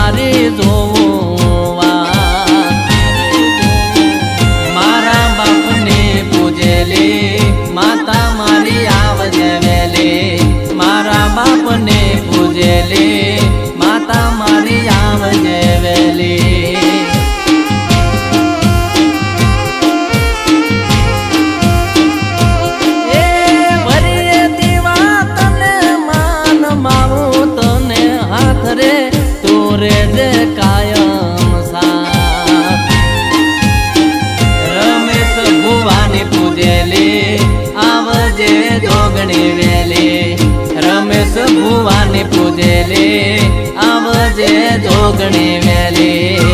મારી જોવા મારા બાપને પૂજેલી માતા મારી આવજે વેલી મારા બાપને પૂજેલી માતા મારી આવજે વેલી રમેશ ભુવાની પૂજેલી આવજે જોગણી વેલી